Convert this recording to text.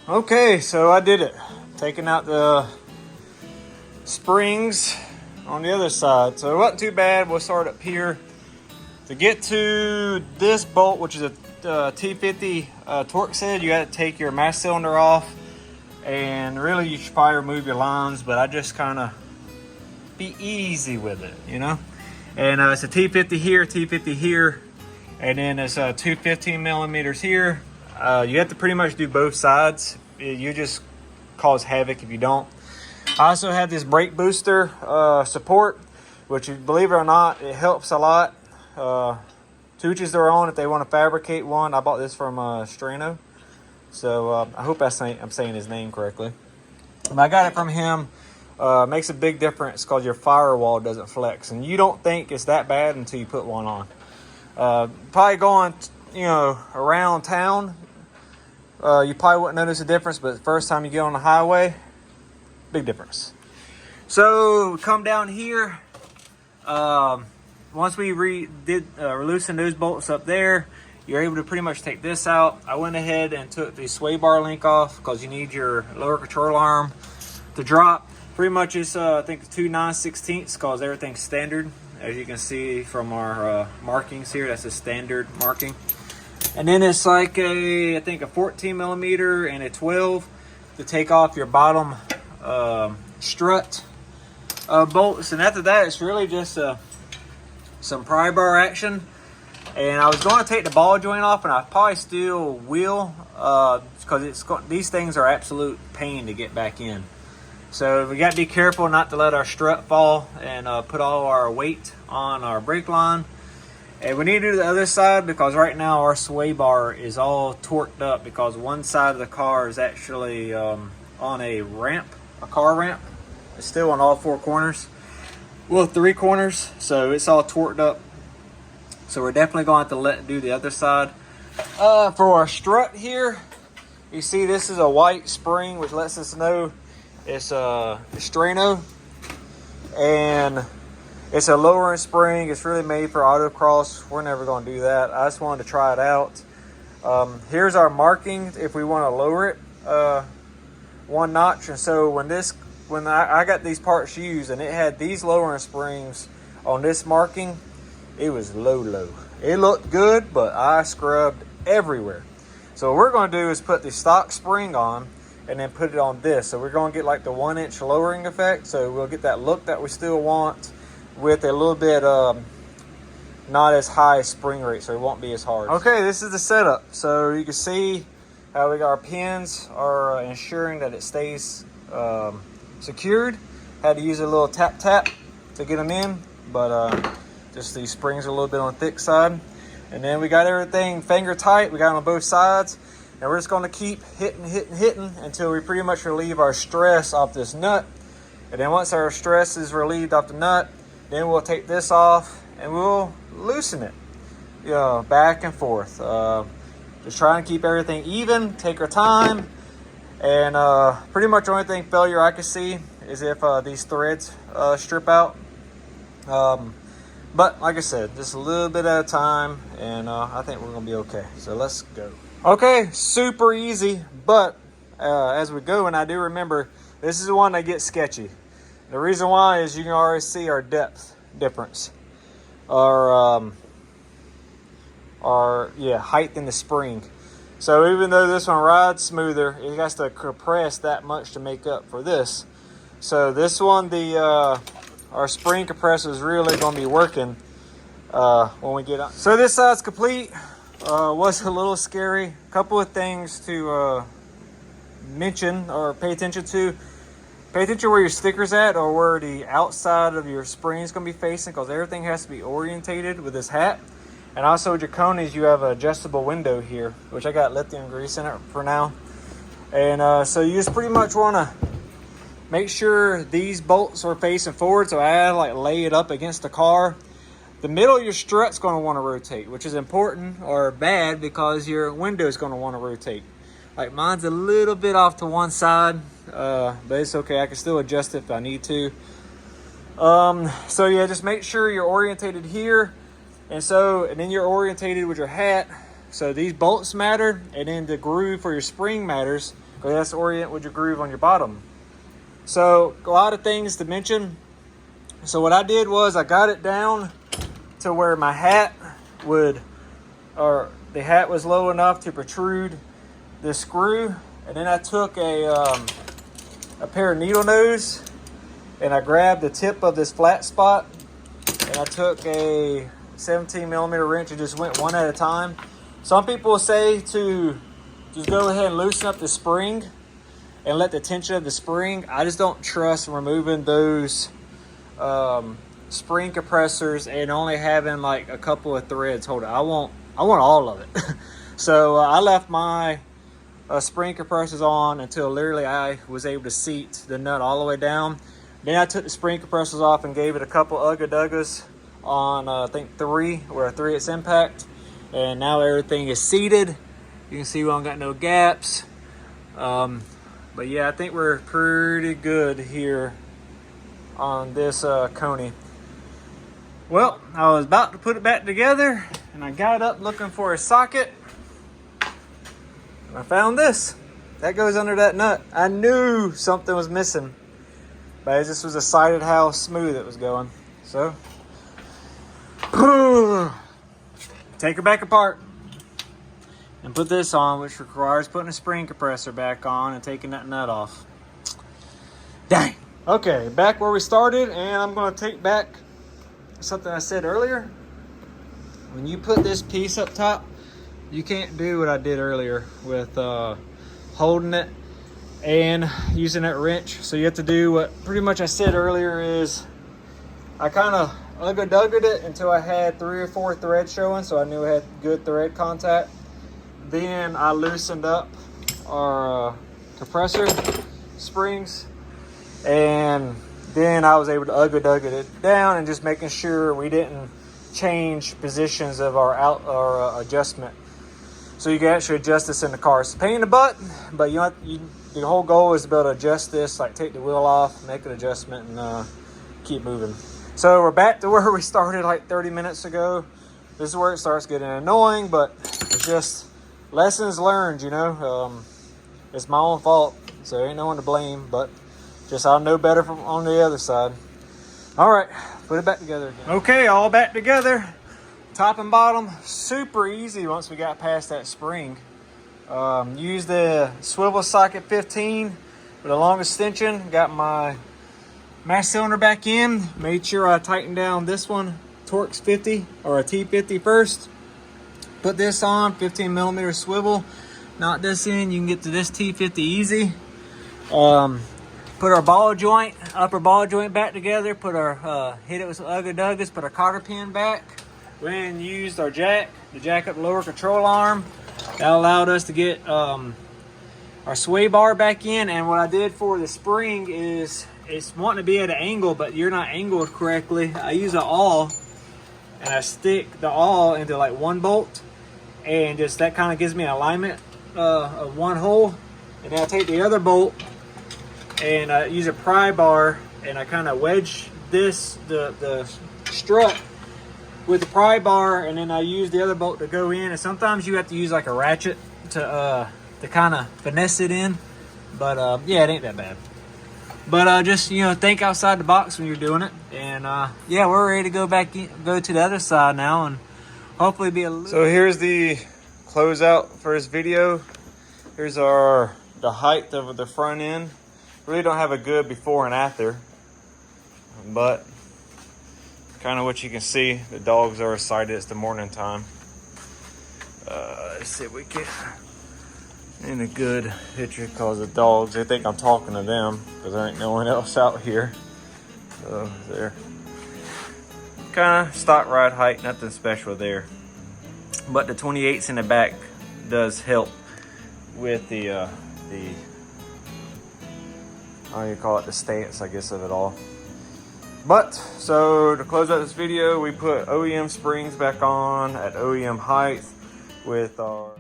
Okay, so I did it. Taking out the springs on the other side. So it wasn't too bad. We'll start up here. To get to this bolt, which is a T50 torque set, you got to take your master cylinder off. And really, you should probably remove your lines, but I just kind of be easy with it, you know? And it's a T50 here, T50 here, and then it's 215 millimeters here. You have to pretty much do both sides. You just cause havoc if you don't. I also have this brake booster support, which, believe it or not, it helps a lot. To each their own if they want to fabricate one. I bought this from Strano. So I hope I'm saying his name correctly. I got it from him. Makes a big difference because your firewall doesn't flex. And you don't think it's that bad until you put one on. Probably going, around town, you probably wouldn't notice a difference, but the first time you get on the highway, big difference. So we come down here. Once we loosen those bolts up there, you're able to pretty much take this out. I went ahead and took the sway bar link off because you need your lower control arm to drop. Pretty much it's, I think, 2 9/16 because everything's standard. As you can see from our markings here, that's a standard marking. And then it's like I think a 14 millimeter and a 12 to take off your bottom strut bolts. And after that, it's really just some pry bar action. And I was going to take the ball joint off, and I probably still will because these things are absolute pain to get back in. So we got to be careful not to let our strut fall and put all our weight on our brake line. And we need to do the other side because right now our sway bar is all torqued up because one side of the car is actually on a ramp, a car ramp. It's still on all 4 corners. Well, 3 corners, so it's all torqued up. So we're definitely going to have to do the other side. For our strut here, you see this is a white spring, which lets us know it's a Strano. And it's a lowering spring. It's really made for autocross. We're never going to do that. I just wanted to try it out. Here's our marking if we want to lower it 1 notch. And so when I got these parts used and it had these lowering springs on this marking, it was low. It looked good, but I scrubbed everywhere. So what we're going to do is put the stock spring on and then put it on this. So we're going to get like the 1 inch lowering effect. So we'll get that look that we still want with a little bit not as high spring rate, so it won't be as hard. Okay, this is the setup. So you can see how we got our pins are ensuring that it stays secured. Had to use a little tap to get them in, but just these springs are a little bit on the thick side. And then we got everything finger tight. We got them on both sides. And we're just going to keep hitting until we pretty much relieve our stress off this nut. And then once our stress is relieved off the nut, then we'll take this off and we'll loosen it, back and forth. Just trying to keep everything even, take our time. And pretty much the only thing failure I can see is if these threads strip out. But like I said, just a little bit at a time, and I think we're going to be okay. So let's go. Okay, super easy, but as we go, and I do remember, this is the one that gets sketchy. The reason why is you can already see our depth difference. Our height in the spring. So even though this one rides smoother, it has to compress that much to make up for this. So this one, our spring compressor is really going to be working when we get out. So this side's complete. Was a little scary. A couple of things to mention or pay attention to. Pay attention where your sticker's at or where the outside of your spring is going to be facing, because everything has to be orientated with this hat. And also with your conies, you have an adjustable window here, which I got lithium grease in it for now. And so you just pretty much want to make sure these bolts are facing forward. So I had to like lay it up against the car. The middle of your strut's going to want to rotate, which is important or bad because your window is going to want to rotate. Like mine's a little bit off to one side, but it's okay. I can still adjust it if I need to. So yeah, just make sure you're orientated here. And then you're orientated with your hat So these bolts matter, and then the groove for your spring matters, because that's orient with your groove on your bottom. So a lot of things to mention. So what I did was I got it down to where my hat would, or the hat was low enough to protrude the screw, and then I took a pair of needle nose and I grabbed the tip of this flat spot, and I took a 17 millimeter wrench and just went one at a time. Some people say to just go ahead and loosen up the spring and let the tension of the spring. I just don't trust removing those spring compressors and only having like a couple of threads hold it. I want all of it. So I left my spring compressors on until literally I was able to seat the nut all the way down. Then I took the spring compressors off and gave it a couple ugga-duggas on I think 3, where 3 its impact, and now everything is seated. You can see we don't got no gaps. But yeah, I think we're pretty good here on this Coney. Well, I was about to put it back together and I got up looking for a socket, and I found this. That goes under that nut. I knew something was missing, but this was excited how smooth it was going. So take her back apart and put this on, which requires putting a spring compressor back on and taking that nut off. Dang. Okay, back where we started, and I'm going to take back something I said earlier. When you put this piece up top, you can't do what I did earlier with holding it and using that wrench. So you have to do what pretty much I said earlier is I kind of ugga-duggered it until I had 3 or 4 threads showing, so I knew I had good thread contact. Then I loosened up our compressor springs, and then I was able to ugga-dugget it down and just making sure we didn't change positions of our adjustment. So you can actually adjust this in the car. It's a pain in the butt, but the whole goal is to be able to adjust this, like take the wheel off, make an adjustment, and keep moving. So we're back to where we started like 30 minutes ago. This is where it starts getting annoying, but it's just lessons learned, you know. It's my own fault, so ain't no one to blame, but just I'll know better from on the other side. All right, put it back together again. Okay, all back together. Top and bottom, super easy once we got past that spring. Use the swivel socket 15 for the long extension. Got my master cylinder back in. Made sure I tightened down this one, Torx 50 or a T50 first. Put this on, 15 millimeter swivel. Knot this in, you can get to this T50 easy. Put our ball joint, upper ball joint back together. Put our, hit it with some ugga-duggas, put our cotter pin back. We then used our jack to jack up the lower control arm. That allowed us to get our sway bar back in. And what I did for the spring is, it's wanting to be at an angle, but you're not angled correctly. I use an awl, and I stick the awl into like one bolt, and just that kind of gives me an alignment of one hole. And then I take the other bolt and I use a pry bar, and I kind of wedge the strut with the pry bar, and then I use the other bolt to go in. And sometimes you have to use like a ratchet to kind of finesse it in, but yeah, it ain't that bad. But just, you know, think outside the box when you're doing it. And yeah, we're ready to go go to the other side now, and hopefully be a little... So here's the closeout for this video. Here's the height of the front end. Really don't have a good before and after, but kind of what you can see. The dogs are excited. It's the morning time. Let's see if we get in a good picture, because the dogs, they think I'm talking to them because there ain't no one else out here. So there, kind of stock ride height, nothing special there, but the 28s in the back does help with the how do you call it, the stance, I guess, of it all. But so to close out this video, we put OEM springs back on at OEM height with our